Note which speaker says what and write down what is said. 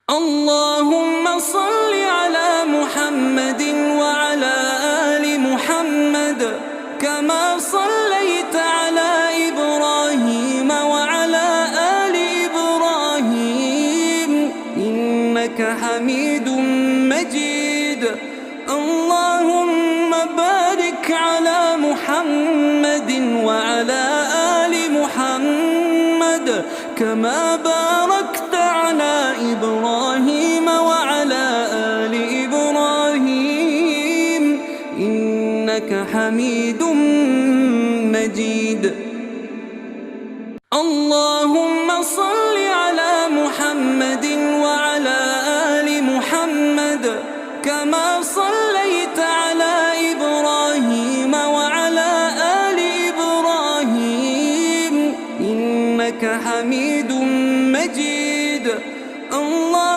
Speaker 1: اللهم صل على محمد وعلى آل محمد كما صليت على إبراهيم وعلى آل إبراهيم إنك حميد مجيد. اللهم بارك على محمد وعلى آل محمد كما باركت على إبراهيم وعلى آل إبراهيم إنك حميد مجيد. اللهم صل على محمد وعلى آل محمد كما صليت